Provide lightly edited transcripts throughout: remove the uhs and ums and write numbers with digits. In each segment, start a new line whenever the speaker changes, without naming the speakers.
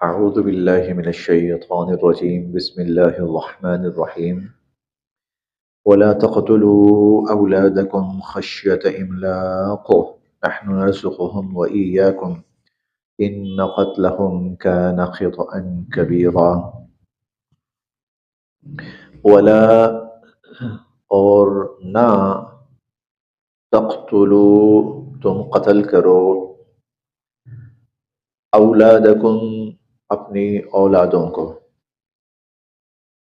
أعوذ بالله من الشيطان الرجيم بسم الله الرحمن الرحيم ولا تقتلوا أولادكم خشية إملاق نحن نرزقهم وإياكم إن قتلهم كان خطأ كبيرا ولا اور نہ تقتلوا تم قتل کرو اولادکم اپنی اولادوں کو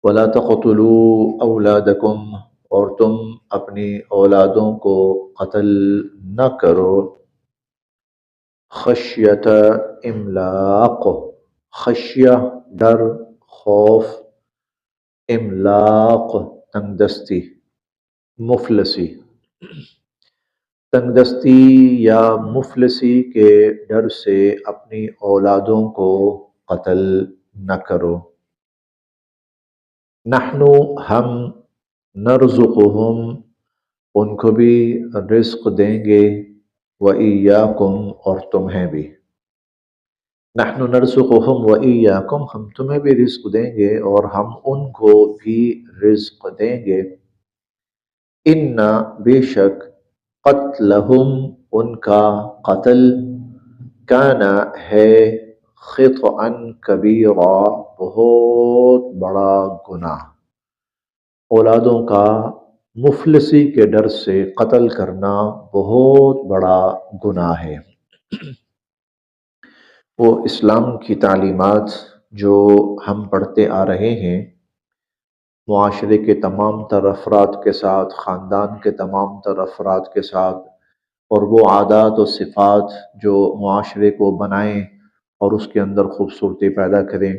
وَلَا تَقْتُلُوا أَوْلَادَكُمْ اور تم اپنی اولادوں کو قتل نہ کرو خشیت املاق خشیہ ڈر خوف املاق تنگ دستی مفلسی تنگ دستی یا مفلسی کے ڈر سے اپنی اولادوں کو قتل نہ کرو نحنو ہم نرزقہم ان کو بھی رزق دیں گے وَإِيَّاكُمْ اور تمہیں بھی نحن نرزقہم وَإِيَّاكُمْ ہم تمہیں بھی رزق دیں گے اور ہم ان کو بھی رزق دیں گے ان بے شک قتلہم ان کا قتل کان ہے خطأ کبیرا بہت بڑا گناہ اولادوں کا مفلسی کے ڈر سے قتل کرنا بہت بڑا گناہ ہے وہ اسلام کی تعلیمات جو ہم پڑھتے آ رہے ہیں معاشرے کے تمام تر افراد کے ساتھ خاندان کے تمام تر افراد کے ساتھ اور وہ عادات و صفات جو معاشرے کو بنائیں اور اس کے اندر خوبصورتی پیدا کریں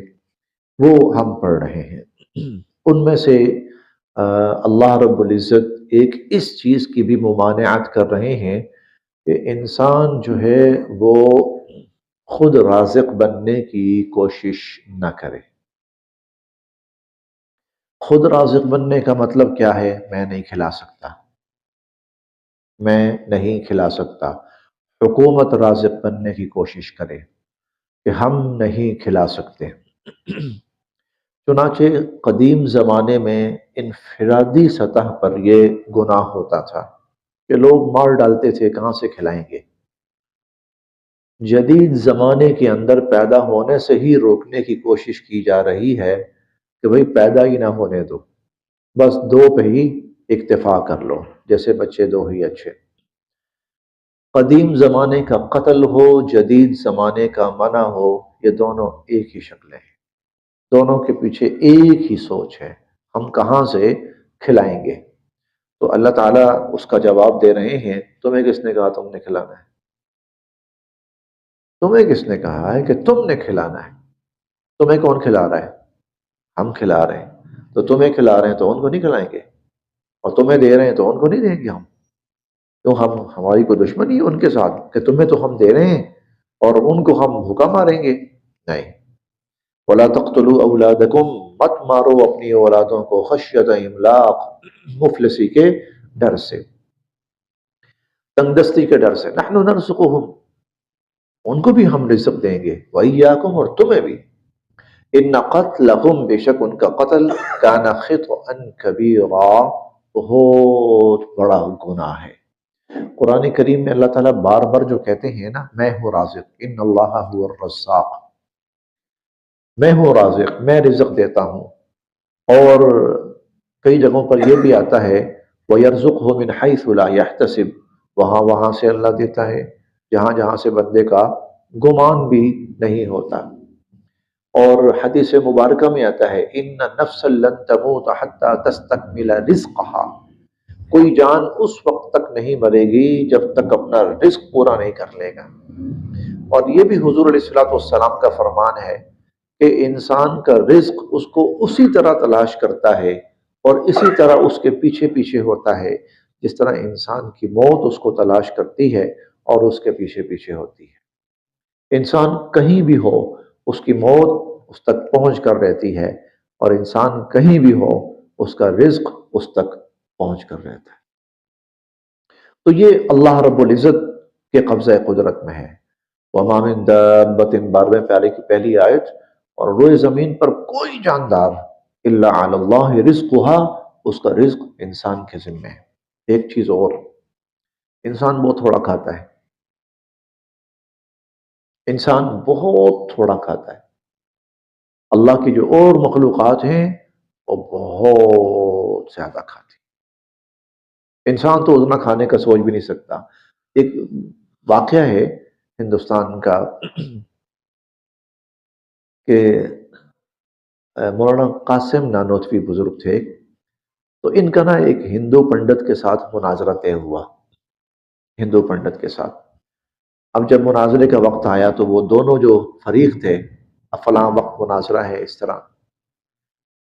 وہ ہم پڑھ رہے ہیں ان میں سے اللہ رب العزت ایک اس چیز کی بھی ممانعت کر رہے ہیں کہ انسان جو ہے وہ خود رازق بننے کی کوشش نہ کرے خود رازق بننے کا مطلب کیا ہے میں نہیں کھلا سکتا میں نہیں کھلا سکتا حکومت رازق بننے کی کوشش کرے کہ ہم نہیں کھلا سکتے چنانچہ قدیم زمانے میں انفرادی سطح پر یہ گناہ ہوتا تھا کہ لوگ مار ڈالتے تھے کہاں سے کھلائیں گے جدید زمانے کے اندر پیدا ہونے سے ہی روکنے کی کوشش کی جا رہی ہے کہ بھئی پیدا ہی نہ ہونے دو بس دو پہ ہی اکتفا کر لو جیسے بچے دو ہی اچھے قدیم زمانے کا قتل ہو جدید زمانے کا منع ہو یہ دونوں ایک ہی شکلیں ہیں دونوں کے پیچھے ایک ہی سوچ ہے ہم کہاں سے کھلائیں گے تو اللہ تعالیٰ اس کا جواب دے رہے ہیں تمہیں کس نے کہا تم نے کھلانا ہے تمہیں کس نے کہا ہے کہ تم نے کھلانا ہے تمہیں کون کھلا رہا ہے ہم کھلا رہے ہیں تو تمہیں کھلا رہے ہیں تو ان کو نہیں کھلائیں گے اور تمہیں دے رہے ہیں تو ان کو نہیں دیں گے ہم تو ہماری کوئی دشمنی ہے ان کے ساتھ کہ تمہیں تو ہم دے رہے ہیں اور ان کو ہم بھوکا ماریں گے نہیں وَلَا تَقْتُلُوا أَوْلَادَكُمْ مت مارو اپنی اولادوں کو خشیت املاق مفلسی کے ڈر سے تنگ دستی کے ڈر سے نحن نرزقہم ان کو بھی ہم رزق دیں گے وَإِيَّاكُمْ اور تمہیں بھی ان قتلہم بے شک ان کا قتل کان خطأ کبیرا بہت بڑا گناہ ہے قرآن کریم میں اللہ تعالیٰ بار بار جو کہتے ہیں نا میں ہوں رازق ان اللہ هو الرزاق میں ہوں رازق میں رزق دیتا ہوں اور کئی جگہوں پر یہ بھی آتا ہے وَيَرْزُقْهُ مِنْ حَيْثُ لَا يَحْتَسِبْ وہاں سے اللہ دیتا ہے جہاں سے بندے کا گمان بھی نہیں ہوتا اور حدیث مبارکہ میں آتا ہے ان نفس لن تموت حتی تستکمل رزقہا کوئی جان اس وقت تک نہیں مرے گی جب تک اپنا رزق پورا نہیں کر لے گا اور یہ بھی حضور علیہ الصلوۃ والسلام کا فرمان ہے کہ انسان کا رزق اس کو اسی طرح تلاش کرتا ہے اور اسی طرح اس کے پیچھے پیچھے ہوتا ہے جس طرح انسان کی موت اس کو تلاش کرتی ہے اور اس کے پیچھے پیچھے ہوتی ہے انسان کہیں بھی ہو اس کی موت اس تک پہنچ کر رہتی ہے اور انسان کہیں بھی ہو اس کا رزق اس تک پہنچ کر رہتا ہے تو یہ اللہ رب العزت کے قبضہ قدرت میں ہے وما من دابۃ، 12ویں پیارے کی پہلی آیت، اور روئے زمین پر کوئی جاندار الا علی اللہ رزقها، اس کا رزق انسان کے ذمہ ہے۔ ایک چیز اور، انسان بہت تھوڑا کھاتا ہے، انسان بہت تھوڑا کھاتا ہے۔ اللہ کی جو اور مخلوقات ہیں وہ بہت زیادہ کھاتی ہیں۔ انسان تو اتنا کھانے کا سوچ بھی نہیں سکتا۔ ایک واقعہ ہے ہندوستان کا کہ مولانا قاسم نانوتوی بزرگ تھے، تو ان کا نا ایک ہندو پنڈت کے ساتھ مناظرہ طے ہوا، ہندو پنڈت کے ساتھ۔ اب جب مناظرے کا وقت آیا تو وہ دونوں جو فریق تھے، اب فلاں وقت مناظرہ ہے اس طرح،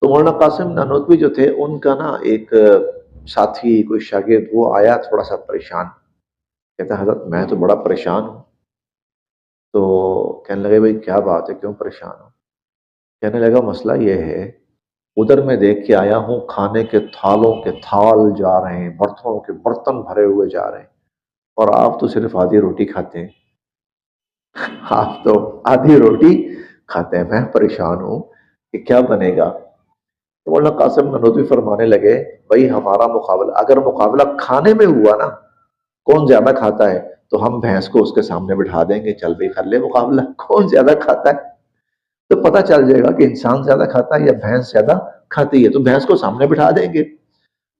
تو مولانا قاسم نانوتوی جو تھے ان کا نا ایک ساتھی، کوئی شاگرد، وہ آیا تھوڑا سا پریشان، کہتا حضرت میں تو بڑا پریشان ہوں۔ تو کہنے لگے بھائی کیا بات ہے، کیوں پریشان ہو؟ کہنے لگا مسئلہ یہ ہے، ادھر میں دیکھ کے آیا ہوں کھانے کے تھالوں کے تھال جا رہے ہیں، برتنوں کے برتن بھرے ہوئے جا رہے ہیں، اور آپ تو صرف آدھی روٹی کھاتے ہیں، آپ تو آدھی روٹی کھاتے ہیں، میں پریشان ہوں کہ کیا بنے گا۔ تو مولانا قاسم نانوتوی فرمانے لگے بھائی ہمارا مقابلہ اگر مقابلہ کھانے میں ہوا نا، کون زیادہ کھاتا ہے، تو ہم بھینس کو اس کے سامنے بٹھا دیں گے، چل بھائی کر لے مقابلہ، کون زیادہ کھاتا ہے، تو پتہ چل جائے گا کہ انسان زیادہ کھاتا ہے یا بھینس زیادہ کھاتی ہے، تو بھینس کو سامنے بٹھا دیں گے۔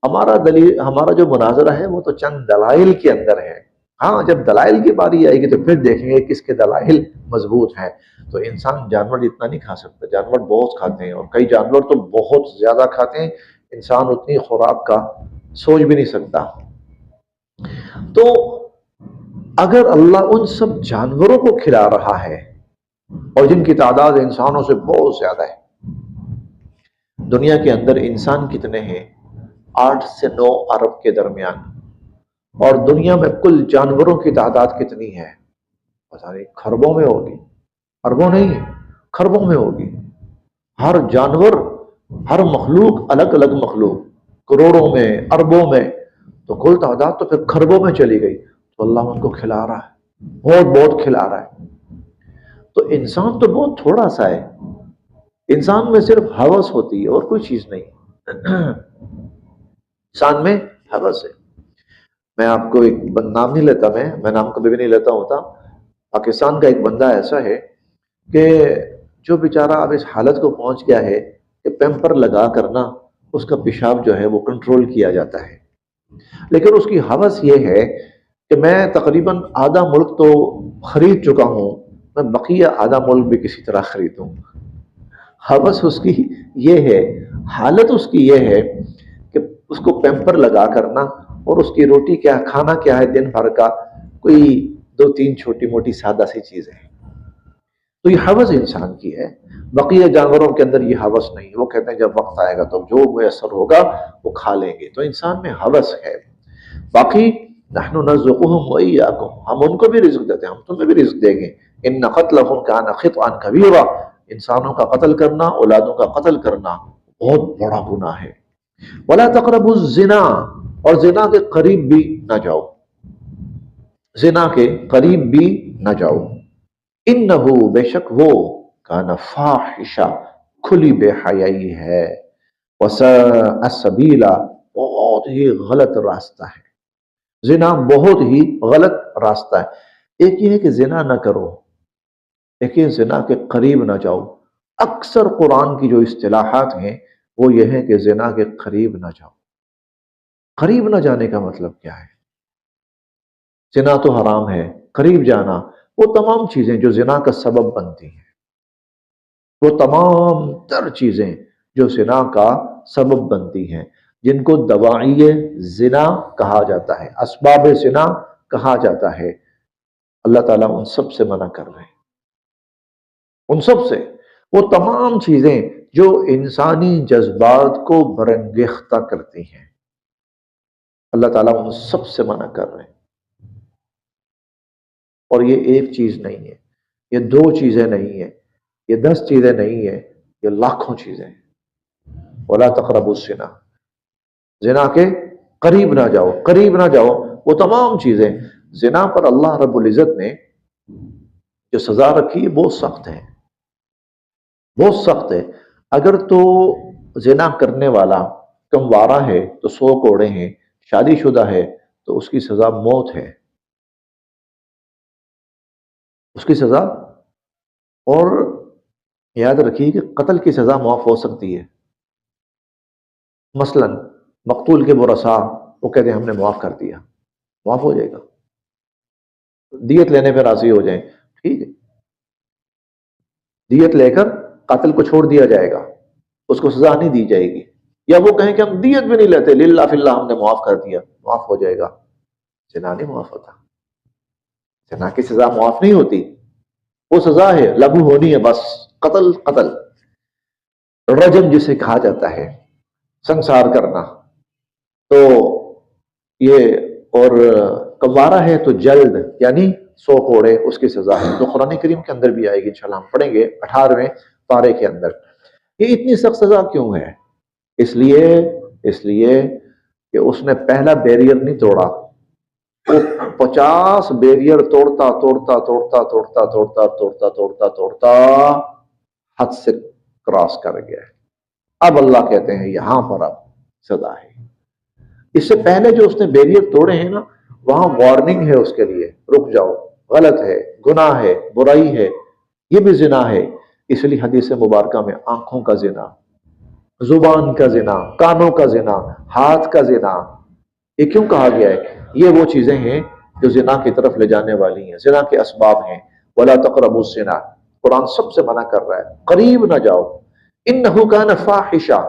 ہمارا جو مناظرہ ہے وہ تو چند دلائل کے اندر ہے، ہاں جب دلائل کی باری آئے گی تو پھر دیکھیں گے کس کے دلائل مضبوط ہیں۔ تو انسان جانور جتنا نہیں کھا سکتا، جانور بہت کھاتے ہیں، اور کئی جانور تو بہت زیادہ کھاتے ہیں، انسان اتنی خوراک کا سوچ بھی نہیں سکتا۔ تو اگر اللہ ان سب جانوروں کو کھلا رہا ہے، اور جن کی تعداد انسانوں سے بہت زیادہ ہے، دنیا کے اندر انسان کتنے ہیں؟ 8 سے 9 ارب کے درمیان، اور دنیا میں کل جانوروں کی تعداد کتنی ہے؟ پتہ نہیں، خربوں میں ہوگی، اربوں نہیں، خربوں میں ہوگی۔ ہر جانور، ہر مخلوق الگ الگ مخلوق، کروڑوں میں، اربوں میں، تو کل تعداد تو پھر خربوں میں چلی گئی۔ تو اللہ ان کو کھلا رہا ہے، بہت بہت کھلا رہا ہے۔ تو انسان تو بہت تھوڑا سا ہے، انسان میں صرف ہوس ہوتی ہے اور کوئی چیز نہیں۔ انسان میں ہوس ہے۔ میں آپ کو ایک نام نہیں لیتا، میں نام کبھی بھی نہیں لیتا ہوتا۔ پاکستان کا ایک بندہ ایسا ہے کہ جو بیچارہ اب اس حالت کو پہنچ گیا ہے کہ پیمپر لگا کرنا اس کا پیشاب جو ہے وہ کنٹرول کیا جاتا ہے، لیکن اس کی ہوس یہ ہے کہ میں تقریباً آدھا ملک تو خرید چکا ہوں، میں بقیہ آدھا ملک بھی کسی طرح خریدوں۔ ہوس اس کی یہ ہے، حالت اس کی یہ ہے کہ اس کو پیمپر لگا کرنا، اور اس کی روٹی کیا، کھانا کیا ہے دن بھر کا، کوئی 2-3 چھوٹی موٹی سادہ سی چیزیں ہیں۔ تو یہ ہوس انسان کی ہے، بقیہ جانوروں کے اندر یہ ہوس نہیں، وہ کہتے ہیں جب وقت آئے گا تو جو میسر ہوگا وہ کھا لیں گے۔ تو انسان میں ہوس ہے۔ باقی نحن نرزقهم وإياكم، ہم ان کو بھی رزق دیتے ہیں، ہم تمہیں بھی رزق دیں گے۔ ان قتلهم كان خطئا كبيرا، انسانوں کا قتل کرنا، اولادوں کا قتل کرنا بہت بڑا گناہ ہے۔ ولا تقربوا الزنا، اور زنا کے قریب بھی نہ جاؤ، زنا کے قریب بھی نہ جاؤ۔ انہو، بے شک وہ، کان فاحشہ، کھلی بے حیائی ہے، وساء سبیلا، بہت ہی غلط راستہ ہے۔ زنا بہت ہی غلط راستہ ہے۔ ایک یہ ہے کہ زنا نہ کرو، ایک یہ زنا کے قریب نہ جاؤ۔ اکثر قرآن کی جو اصطلاحات ہیں وہ یہ ہے کہ زنا کے قریب نہ جاؤ۔ قریب نہ جانے کا مطلب کیا ہے؟ زنا تو حرام ہے، قریب جانا وہ تمام چیزیں جو زنا کا سبب بنتی ہیں، وہ تمام تر چیزیں جو زنا کا سبب بنتی ہیں، جن کو دواعی زنا کہا جاتا ہے، اسباب زنا کہا جاتا ہے، اللہ تعالیٰ ان سب سے منع کر رہے ہیں، ان سب سے۔ وہ تمام چیزیں جو انسانی جذبات کو برانگیختہ کرتی ہیں، اللہ تعالیٰ ان سب سے منع کر رہے ہیں۔ اور یہ ایک چیز نہیں ہے، یہ 2 چیزیں نہیں ہیں، یہ 10 چیزیں نہیں ہیں، یہ لاکھوں چیزیں ہیں۔ ولا تقربوا الزنا، زنا کے قریب نہ جاؤ، قریب نہ جاؤ۔ وہ تمام چیزیں، زنا پر اللہ رب العزت نے جو سزا رکھی ہے بہت سخت ہے، بہت سخت ہے۔ اگر تو زنا کرنے والا کموارہ ہے تو 100 کوڑے ہیں، شادی شدہ ہے تو اس کی سزا موت ہے، اس کی سزا۔ اور یاد رکھیے کہ قتل کی سزا معاف ہو سکتی ہے۔ مثلا مقتول کے ورثاء وہ کہتے ہیں ہم نے معاف کر دیا، معاف ہو جائے گا، دیت لینے پہ راضی ہو جائیں، ٹھیک ہے، دیت لے کر قاتل کو چھوڑ دیا جائے گا، اس کو سزا نہیں دی جائے گی۔ یا وہ کہیں کہ ہم دیت بھی نہیں لیتے، للہ فی اللہ ہم نے معاف کر دیا، معاف ہو جائے گا۔ زنا نہیں معاف ہوتا، زنا کی سزا معاف نہیں ہوتی، وہ سزا ہے، لاگو ہونی ہے بس۔ قتل قتل، رجم جسے کہا جاتا ہے، سنسار کرنا، تو یہ، اور کموارہ ہے تو جلد یعنی 100 کوڑے اس کی سزا ہے، تو قرآن کریم کے اندر بھی آئے گی، انشاءاللہ ہم پڑھیں گے 18ویں پارے کے اندر۔ یہ اتنی سخت سزا کیوں ہے؟ اس لیے کہ اس نے پہلا بیریئر نہیں توڑا، وہ 50 بیریئر توڑتا توڑتا توڑتا توڑتا توڑتا توڑتا توڑتا توڑتا حد سے کراس کر گیا ہے۔ اب اللہ کہتے ہیں یہاں پر اب سزا ہے۔ اس سے پہلے جو اس نے بیریئر توڑے ہیں نا، وہاں وارننگ ہے اس کے لیے، رک جاؤ، غلط ہے، گناہ ہے، برائی ہے، یہ بھی زنا ہے۔ اس لیے حدیث مبارکہ میں آنکھوں کا زنا، زبان کا زنا، کانوں کا زنا، ہاتھ کا زنا، یہ کیوں کہا گیا ہے؟ یہ وہ چیزیں ہیں جو زنا کی طرف لے جانے والی ہیں، زنا کے اسباب ہیں۔ وَلَا تَقْرَبُوا الزِّنَا، قرآن سب سے منع کر رہا ہے، قریب نہ جاؤ۔ إِنَّهُ كَانَ فَاحِشًا،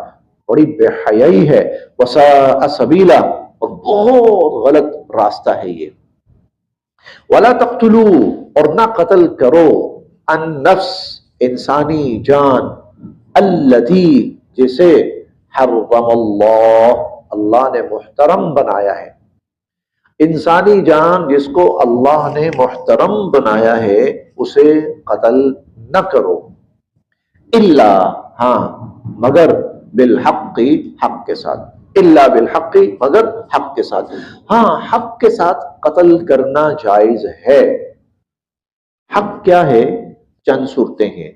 بڑی بے حیائی ہے، وَسَاءَ سَبِيلًا، اور بہت غلط راستہ ہے یہ۔ وَلَا تَقْتُلُوا، اور نہ قتل کرو، النفس، انسانی جان، التي، جسے حرم اللہ، اللہ نے محترم بنایا ہے، انسانی جان جس کو اللہ نے محترم بنایا ہے اسے قتل نہ کرو، الا، ہاں، مگر بالحق، حق کے ساتھ، الا بالحق، مگر حق کے ساتھ، ہاں حق کے ساتھ قتل کرنا جائز ہے۔ حق کیا ہے؟ چند صورتیں ہیں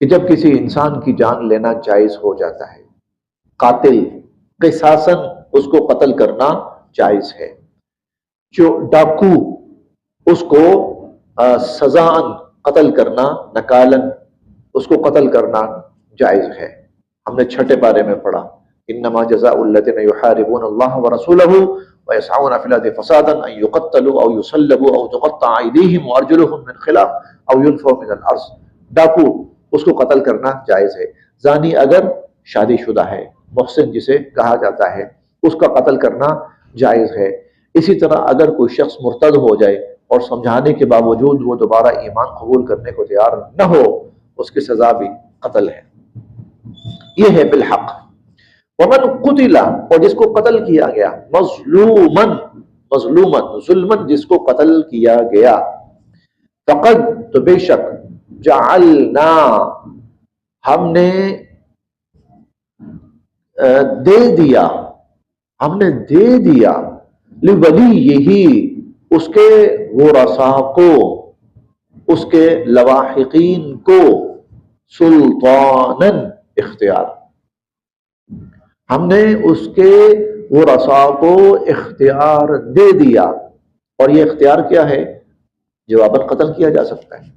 کہ جب کسی انسان کی جان لینا جائز ہو جاتا ہے، قاتل قصاصاً اس کو قتل کرنا جائز ہے، جو ڈاکو اس کو سزاً قتل کرنا، نکالن اس کو قتل کرنا جائز ہے۔ ہم نے 6 پارے میں پڑھا، انما جزاء الذین یحاربون اللہ ورسولہ ویسعون فی الارض فسادا ان یقتلوا او یصلبوا او تقطع ایدیہم وارجلہم من خلاف او ینفوا من الارض، ڈاکو اس کو قتل کرنا جائز ہے۔ زانی اگر شادی شدہ ہے، محسن جسے کہا جاتا ہے، اس کا قتل کرنا جائز ہے۔ اسی طرح اگر کوئی شخص مرتد ہو جائے اور سمجھانے کے باوجود وہ دوبارہ ایمان قبول کرنے کو تیار نہ ہو، اس کی سزا بھی قتل ہے۔ یہ ہے بالحق۔ ومن قتل، اور جس کو قتل کیا گیا، مظلومن، مظلومن ظلمن جس کو قتل کیا گیا، فقد، تو بے شک، جعلنا، ہم نے دے دیا، ہم نے دے دیا، لولیہ، اس کے ورثاء کو، اس کے لواحقین کو، سلطاناً، اختیار، ہم نے اس کے ورثاء کو اختیار دے دیا۔ اور یہ اختیار کیا ہے؟ جواباً قتل کیا جا سکتا ہے،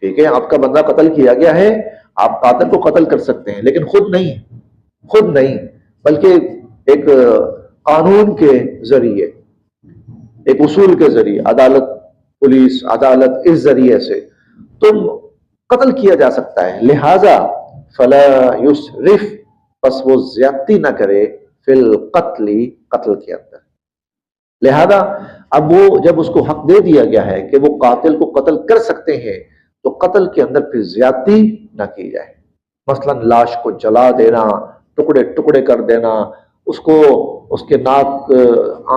ٹھیک ہے، آپ کا بندہ قتل کیا گیا ہے، آپ قاتل کو قتل کر سکتے ہیں، لیکن خود نہیں، خود نہیں، بلکہ ایک قانون کے ذریعے، ایک اصول کے ذریعے، عدالت، پولیس، عدالت، اس ذریعے سے تم قتل کیا جا سکتا ہے۔ لہذا فلا یسرف، پس وہ زیادتی نہ کرے، فی القتل، قتل کے اندر۔ لہذا اب وہ جب اس کو حق دے دیا گیا ہے کہ وہ قاتل کو قتل کر سکتے ہیں، تو قتل کے اندر پھر زیادتی نہ کی جائے۔ مثلا لاش کو جلا دینا، ٹکڑے ٹکڑے کر دینا، اس کو، اس کے ناک،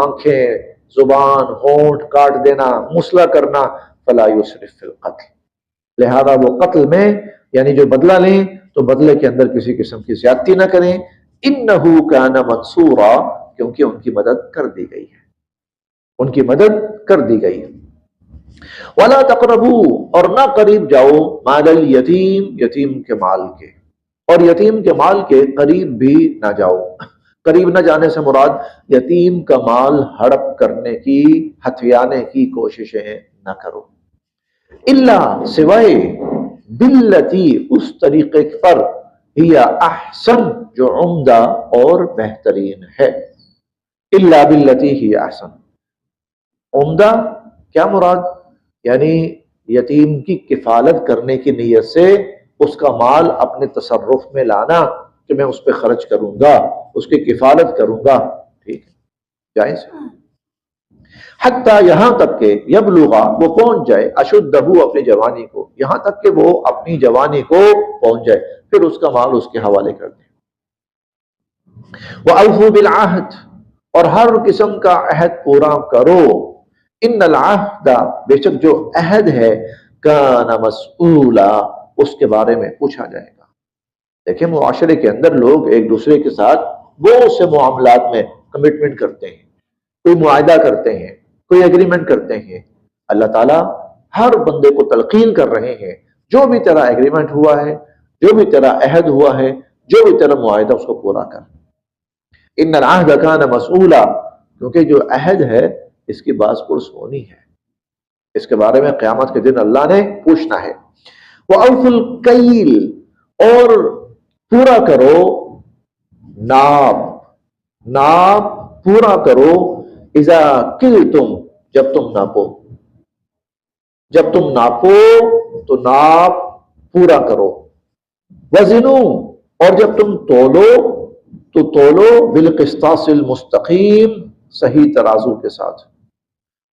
آنکھیں، زبان، ہونٹ کاٹ دینا، مسئلہ کرنا، فلا یسرف فی القتل، لہذا وہ قتل میں یعنی جو بدلہ لیں تو بدلے کے اندر کسی قسم کی زیادتی نہ کریں، انہو کان منصورا، کیونکہ ان کی مدد کر دی گئی ہے، ان کی مدد کر دی گئی ہے۔ ولا تقربو، اور نہ قریب جاؤ، مال الیتیم، یتیم کے مال کے، اور یتیم کے مال کے قریب بھی نہ جاؤ۔ قریب نہ جانے سے مراد یتیم کا مال ہڑپ کرنے کی، ہتھیانے کی کوششیں نہ کرو، الا سوائے باللتی، اس طریقے پر، ہی احسن، جو عمدہ اور بہترین ہے، الا باللتی ہی احسن۔ عمدہ کیا مراد؟ یعنی یتیم کی کفالت کرنے کی نیت سے اس کا مال اپنے تصرف میں لانا کہ میں اس پہ خرچ کروں گا، اس کی کفالت کروں گا، ٹھیک ہے، جائز ہے۔ حتیٰ، یہاں تک کہ یبلغا، وہ پہنچ جائے، اشدہ، اپنی جوانی کو، یہاں تک کہ وہ اپنی جوانی کو پہنچ جائے، پھر اس کا مال اس کے حوالے کر دیں۔ وَأَوْفُوا بِالْعَهْدِ، اور ہر قسم کا عہد پورا کرو، ان العہد، بے شک جو عہد ہے، کان مسئولا، اس کے بارے میں پوچھا جائے گا۔ دیکھیں معاشرے کے اندر لوگ ایک دوسرے کے ساتھ بہت سے معاملات میں کمٹمنٹ کرتے ہیں، کوئی معاہدہ کرتے ہیں، کوئی ایگریمنٹ کرتے ہیں۔ اللہ تعالیٰ ہر بندے کو تلقین کر رہے ہیں، جو بھی تیرا ایگریمنٹ ہوا ہے، جو بھی تیرا عہد ہوا ہے، جو بھی تیرا معاہدہ، اس کو پورا کر۔ ان العہد کان مسئولا، کیونکہ جو عہد ہے اس کی باز پرس ہونی ہے، اس کے بارے میں قیامت کے دن اللہ نے پوچھنا ہے۔ وَأَوْفُوا الْكَيْلَ، اور پورا کرو ناپ، ناپ پورا کرو، اذا کلتم، جب تم ناپو، جب تم ناپو تو ناپ پورا کرو۔ وزنو، اور جب تم تولو تو تولو، بالقسطاس المستقیم، صحیح ترازو کے ساتھ،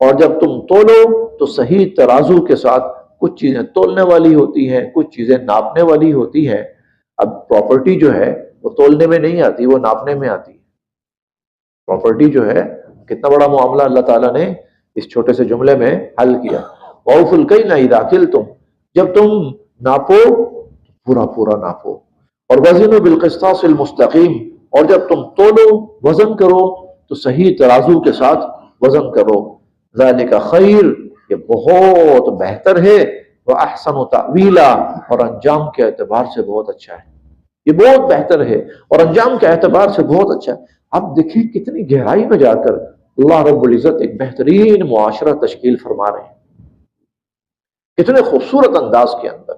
اور جب تم تولو تو صحیح ترازو کے ساتھ۔ کچھ چیزیں تولنے والی ہوتی ہیں، کچھ چیزیں ناپنے والی ہوتی ہیں۔ اب پراپرٹی جو ہے وہ تولنے میں نہیں آتی، وہ ناپنے میں آتی ہے۔ پراپرٹی جو ہے، کتنا بڑا معاملہ اللہ تعالیٰ نے اس چھوٹے سے جملے میں حل کیا۔ وَأَوْفُوا الْكَيْلَ إِذَا كِلْتُمْ، جب تم ناپو پورا پورا ناپو، اور وزنوا بالقسطاس المستقیم، اور جب تم تولو، وزن کرو تو صحیح ترازو کے ساتھ وزن کرو۔ ذَلِكَ خیر، یہ بہت بہتر ہے، وَأَحْسَنُ تَأْوِيلًا، اور انجام کے اعتبار سے بہت اچھا ہے۔ یہ بہت بہتر ہے اور انجام کے اعتبار سے بہت اچھا ہے۔ اب دیکھیں کتنی گہرائی میں جا کر اللہ رب العزت ایک بہترین معاشرہ تشکیل فرما رہے ہیں، کتنے خوبصورت انداز کے اندر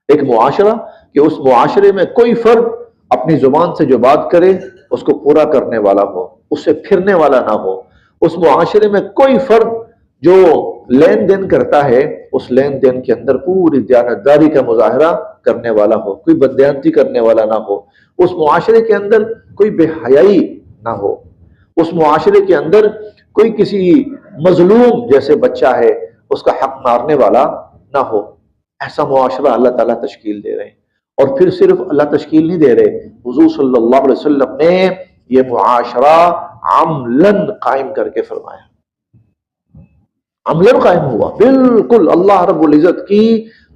ایک معاشرہ، کہ اس معاشرے میں کوئی فرد اپنی زبان سے جو بات کرے اس کو پورا کرنے والا ہو، اس سے پھرنے والا نہ ہو۔ اس معاشرے میں کوئی فرد جو لین دین کرتا ہے، اس لین دین کے اندر پوری دیانتداری کا مظاہرہ کرنے والا ہو، کوئی بددیانتی کرنے والا نہ ہو۔ اس معاشرے کے اندر کوئی بے حیائی نہ ہو، اس معاشرے کے اندر کوئی کسی مظلوم جیسے بچہ ہے اس کا حق مارنے والا نہ ہو۔ ایسا معاشرہ اللہ تعالیٰ تشکیل دے رہے ہیں۔ اور پھر صرف اللہ تشکیل نہیں دے رہے، حضور صلی اللہ علیہ وسلم نے یہ معاشرہ عملاً قائم کر کے فرمایا، عملاً قائم ہوا، بالکل اللہ رب العزت کی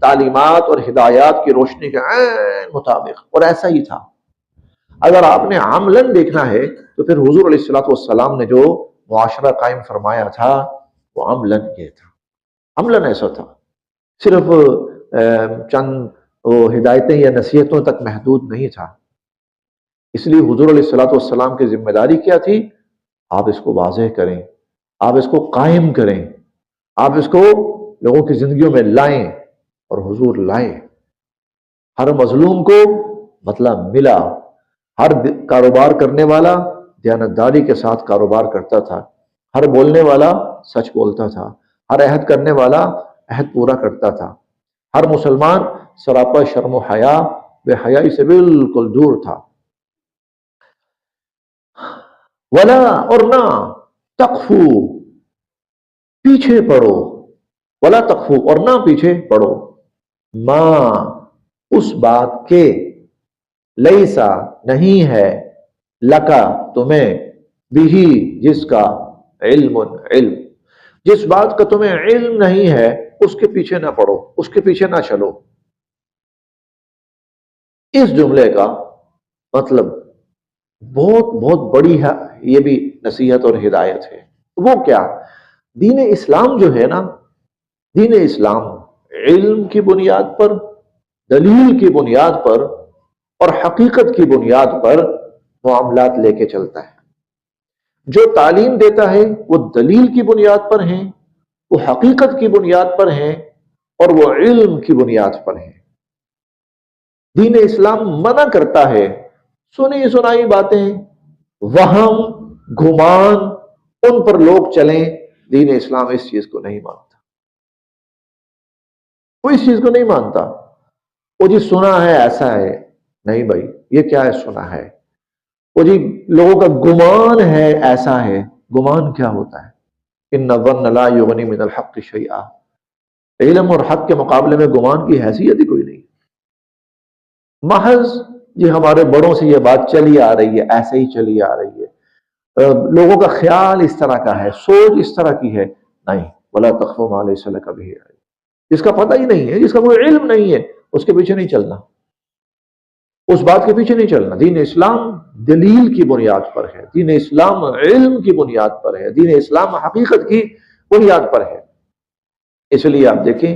تعلیمات اور ہدایات کی روشنی کے عین مطابق، اور ایسا ہی تھا۔ اگر آپ نے عملاً دیکھنا ہے تو پھر حضور علیہ الصلوۃ والسلام نے جو معاشرہ قائم فرمایا تھا وہ عملاً یہ تھا، عملاً ایسا تھا، صرف چند ہدایتیں یا نصیحتوں تک محدود نہیں تھا۔ اس لیے حضور علیہ الصلوۃ والسلام کی ذمہ داری کیا تھی؟ آپ اس کو واضح کریں، آپ اس کو قائم کریں، آپ اس کو لوگوں کی زندگیوں میں لائیں، اور حضور لائے۔ ہر مظلوم کو مطلب ملا، ہر کاروبار کرنے والا دیانتداری کے ساتھ کاروبار کرتا تھا، ہر بولنے والا سچ بولتا تھا، ہر عہد کرنے والا عہد پورا کرتا تھا، ہر مسلمان سراپا شرم و حیا، بے حیائی سے بالکل دور تھا۔ ولا، اور نہ، تقفو، پیچھے پڑو، ولا تقفو، اور نہ پیچھے پڑو، ماں، اس بات کے، لیسا، نہیں ہے، لکا، تمہیں، بھی، جس کا، علم، علم، جس بات کا تمہیں علم نہیں ہے اس کے پیچھے نہ پڑو، اس کے پیچھے نہ چلو۔ اس جملے کا مطلب بہت بہت بڑی ہے، یہ بھی نصیحت اور ہدایت ہے۔ وہ کیا؟ دین اسلام جو ہے نا، دین اسلام علم کی بنیاد پر، دلیل کی بنیاد پر اور حقیقت کی بنیاد پر معاملات لے کے چلتا ہے۔ جو تعلیم دیتا ہے وہ دلیل کی بنیاد پر ہیں، وہ حقیقت کی بنیاد پر ہیں، اور وہ علم کی بنیاد پر ہیں۔ دین اسلام منع کرتا ہے سنی سنائی باتیں، وہم، گمان، ان پر لوگ چلیں۔ دین اسلام اس چیز کو نہیں مانتا، وہ اس چیز کو نہیں مانتا۔ وہ جی سنا ہے ایسا ہے، نہیں بھائی، یہ کیا ہے سنا ہے؟ وہ جی لوگوں کا گمان ہے ایسا ہے، گمان کیا ہوتا ہے؟ ان الظن لا یغنی من الحق شیئا، علم اور حق کے مقابلے میں گمان کی حیثیت ہی کوئی نہیں۔ محض یہ ہمارے بڑوں سے یہ بات چلی آ رہی ہے، ایسے ہی چلی آ رہی ہے، لوگوں کا خیال اس طرح کا ہے، سوچ اس طرح کی ہے، نہیں۔ ولا تخف ما لیس لک بہ علم، جس کا پتہ ہی نہیں ہے، جس کا کوئی علم نہیں ہے، اس کے پیچھے نہیں چلنا، اس بات کے پیچھے نہیں چلنا۔ دین اسلام دلیل کی بنیاد پر ہے، دین اسلام علم کی بنیاد پر ہے، دین اسلام حقیقت کی بنیاد پر ہے۔ اس لیے آپ دیکھیں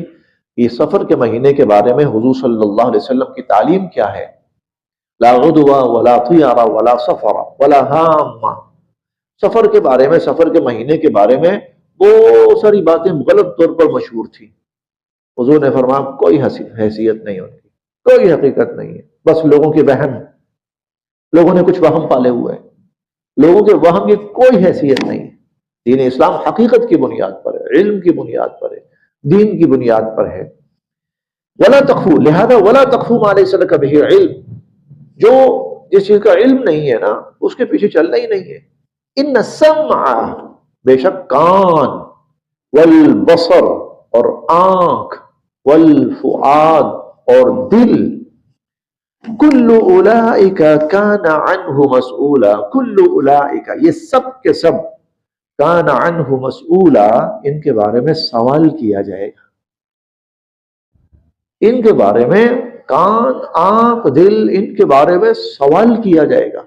یہ سفر کے مہینے کے بارے میں حضور صلی اللہ علیہ وسلم کی تعلیم کیا ہے؟ لا غدوہ ولا طیارہ ولا سفر ولا ہامہ۔ سفر کے بارے میں، سفر کے مہینے کے بارے میں بہت ساری باتیں غلط طور پر مشہور تھیں۔ حضور نے فرمایا کوئی حیثیت نہیں ان کی، کوئی حقیقت نہیں ہے، بس لوگوں کے وہم، لوگوں نے کچھ وہم پالے ہوئے ہیں، لوگوں کے وہم کی کوئی حیثیت نہیں ہے۔ دین اسلام حقیقت کی بنیاد پر ہے، علم کی بنیاد پر ہے، دین کی بنیاد پر ہے۔ ولا تخفو، لہذا ولا تخفو ما لیس لک بہ علم، جو جس چیز کا علم نہیں ہے نا اس کے پیچھے چلنا ہی نہیں ہے۔ ان السمع، بے شک کان، والبصر اور آنکھ، والفؤاد اور دل، کل اولئک کان عنہ مسئولا، کل اولئک یہ سب کے سب، کان عنہ مسئولا ان کے بارے میں سوال کیا جائے گا۔ ان کے بارے میں، کان، آنکھ، دل، ان کے بارے میں سوال کیا جائے گا۔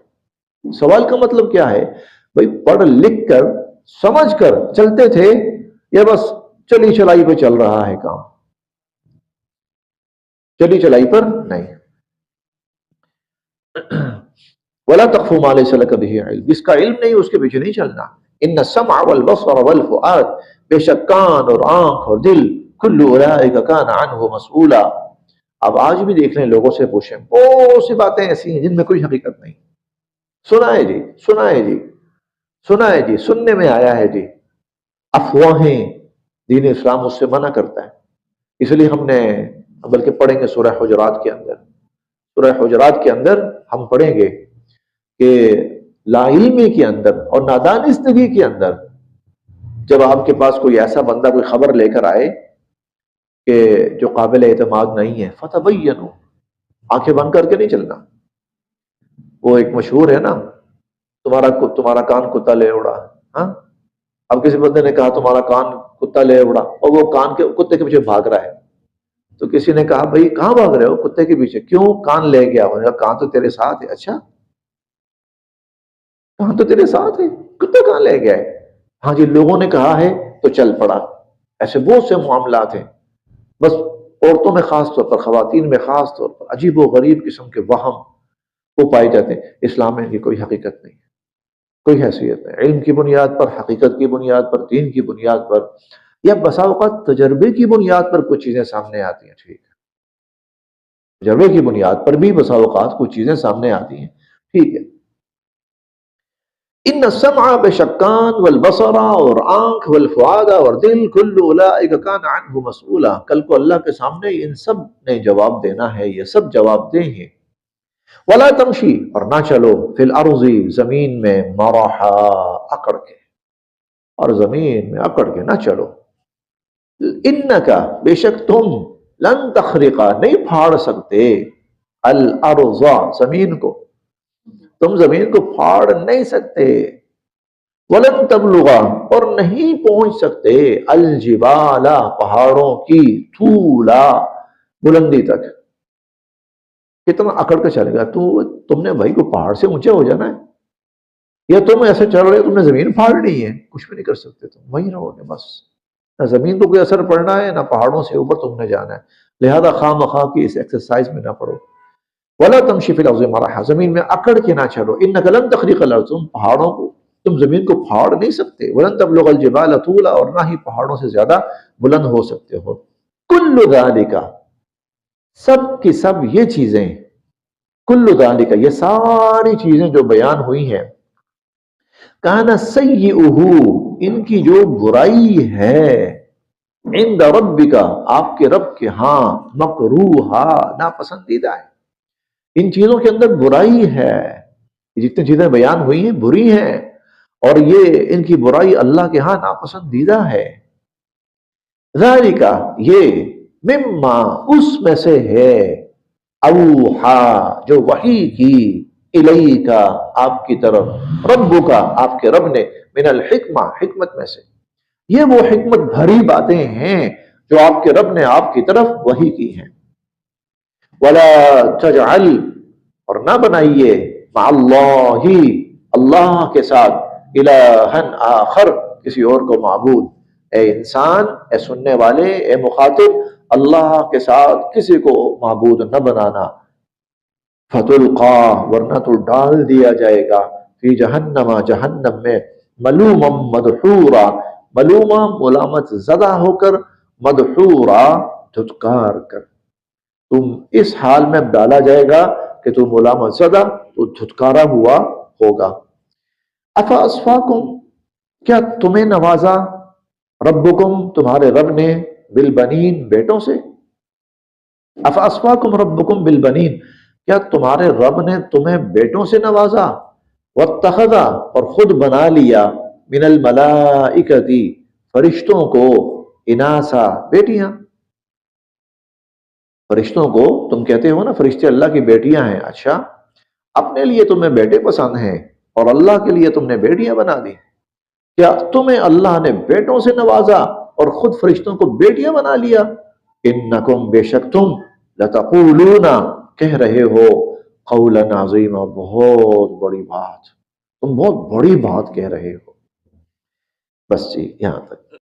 سوال کا مطلب کیا ہے؟ بھئی پڑھ لکھ کر سمجھ کر چلتے تھے یا بس چلی چلائی پہ چل رہا ہے کام؟ چلی چلائی پر نہیں۔ ولا تخف ما ليس لك به علم، جس کا علم نہیں اس کے پیچھے نہیں چلنا۔ ان السمع والبصر والفؤاد، بے شک کان اور آنکھ اور دل، کل اولئک کان عنہ مسئولا۔ اب آج بھی دیکھ لیں، لوگوں سے پوچھیں، بہت سی باتیں ایسی ہیں جن میں کوئی حقیقت نہیں۔ سنا ہے جی، سنا ہے جی، سنا ہے جی، سننے میں آیا ہے جی، افواہیں۔ دین اسلام اس سے منع کرتا ہے۔ اس لیے ہم نے، بلکہ پڑھیں گے سورہ حجرات کے اندر، سورہ حجرات کے اندر ہم پڑھیں گے کہ لا علمی کے اندر اور نادانستگی کے اندر جب آپ کے پاس کوئی ایسا بندہ کوئی خبر لے کر آئے کہ جو قابل اعتماد نہیں ہے، فتبینوا، آنکھیں بند کر کے نہیں چلنا۔ وہ ایک مشہور ہے نا، تمہارا کان کتا لے اڑا، ہاں؟ اب کسی بندے نے کہا تمہارا کان کتا لے اڑا، اور وہ کان کے کتے کے پیچھے بھاگ رہا ہے، تو کسی نے کہا بھائی کہاں بھاگ رہے ہو؟ کتے کے پیچھے۔ کیوں؟ کان لے گیا۔ انہوں نے کہا کان تو تیرے ساتھ ہے۔ اچھا، کان تو تیرے ساتھ ہے، کتا کہاں لے گیا ہے؟ ہاں جی، لوگوں نے کہا ہے تو چل پڑا۔ ایسے بہت سے معاملات ہیں، بس عورتوں میں خاص طور پر، خواتین میں خاص طور پر عجیب و غریب قسم کے وہم وہ پائے جاتے ہیں۔ اسلام میں ان کی کوئی حقیقت نہیں ہے، کوئی حیثیت نہیں۔ علم کی بنیاد پر، حقیقت کی بنیاد پر، دین کی بنیاد پر، یا بسا اوقات تجربے کی بنیاد پر کچھ چیزیں سامنے آتی ہیں، ٹھیک ہے، تجربے کی بنیاد پر بھی بسا اوقات کچھ چیزیں سامنے آتی ہیں، ٹھیک ہے۔ ان السمع، بے شک کان، والبصر اور آنکھ، والفؤاد اور دل، کل اولئک کان عنہ مسئولا، کل کو اللہ کے سامنے ان سب نے جواب دینا ہے، یہ سب جواب دیں گے۔ ولا تمشی، اور نہ چلو، فی الارض، زمین میں، مرحا، اکڑ کے، اور زمین میں اکڑ کے نہ چلو۔ انکا، بے شک تم، لن تخرقا، نہیں پھاڑ سکتے، الارض، زمین کو، تم زمین کو پھاڑ نہیں سکتے، ولن تبلغا، اور نہیں پہنچ سکتے، الجبال، پہاڑوں کی، طولا، بلندی تک۔ کتنا اکڑ کے چلے گا تم نے بھائی کو پہاڑ سے اونچے ہو جانا ہے، یا تم ایسے چل رہے ہو تم نے زمین پھاڑنی ہے؟ کچھ بھی نہیں کر سکتے، تم وہیں رہو گے بس۔ نہ زمین کو کوئی اثر پڑنا ہے، نہ پہاڑوں سے اوپر تم نے جانا ہے، لہذا خواہ مخواہ کی اس ایکسرسائز میں نہ پڑو۔ وَلَا تَمْشِ فِي الْأَرْضِ مَرَحًا، زمین میں اکڑ کے نہ چلو، إِنَّكَ لَن تَخْرِقَ الْأَرْضَ، تم پہاڑوں کو، تم زمین کو پھاڑ نہیں سکتے، وَلَن تَبْلُغَ الْجِبَالَ طُولًا، اور نہ ہی پہاڑوں سے زیادہ بلند ہو سکتے ہو۔ كُلُّ ذَلِكَ، سب کی سب یہ چیزیں، کل ذالک، یہ ساری چیزیں جو بیان ہوئی ہیں، کان سیئہ، ان کی جو برائی ہے، عند ربک، آپ کے رب کے ہاں، مکروہا، ناپسندیدہ ہے، ان چیزوں کے اندر برائی ہے، یہ جتنی چیزیں بیان ہوئی ہیں بری ہیں، اور یہ ان کی برائی اللہ کے ہاں ناپسندیدہ ہے۔ ذالک، یہ، مما، اس میں سے ہے، اوحا، جو وحی کی، الیکا، آپ کی طرف، ربکا، آپ کے رب نے، من الحکمہ، حکمت میں سے، یہ وہ حکمت بھری باتیں ہیں جو آپ کے رب نے آپ کی طرف وحی کی ہیں۔ ولا تجعل، اور نہ بنائیے، مع اللہ، اللہ کے ساتھ، الہا آخر، کسی اور کو معبود۔ اے انسان، اے سننے والے، اے مخاطب، اللہ کے ساتھ کسی کو معبود نہ بنانا۔ فتلقا، ورنہ تو ڈال دیا جائے گا، فی جہنم، جہنم میں، ملوما مدحورا، ملوما ملامت زدہ ہو کر، مدحورا دھتکار کر، تم اس حال میں ڈالا جائے گا کہ تم ملامت زدہ، تو دھتکارا ہوا ہوگا۔ افا اسفاکم، کیا تمہیں نوازا، ربکم، تمہارے رب نے، بالبنین، بیٹوں سے، افاسفاکم ربکم بالبنین، کیا تمہارے رب نے تمہیں بیٹوں سے نوازا، واتخذ، اور خود بنا لیا، من الملائکۃ، فرشتوں کو، اناسا، بیٹیاں، فرشتوں کو تم کہتے ہو نا فرشتے اللہ کی بیٹیاں ہیں، اچھا، اپنے لیے تمہیں بیٹے پسند ہیں اور اللہ کے لیے تم نے بیٹیاں بنا دی، کیا تمہیں اللہ نے بیٹوں سے نوازا اور خود فرشتوں کو بیٹیاں بنا لیا؟ انکم، بے شک تم، لتقولون، کہہ رہے ہو، قولا عظیما، بہت بڑی بات، تم بہت بڑی بات کہہ رہے ہو۔ بس جی، یہاں تک۔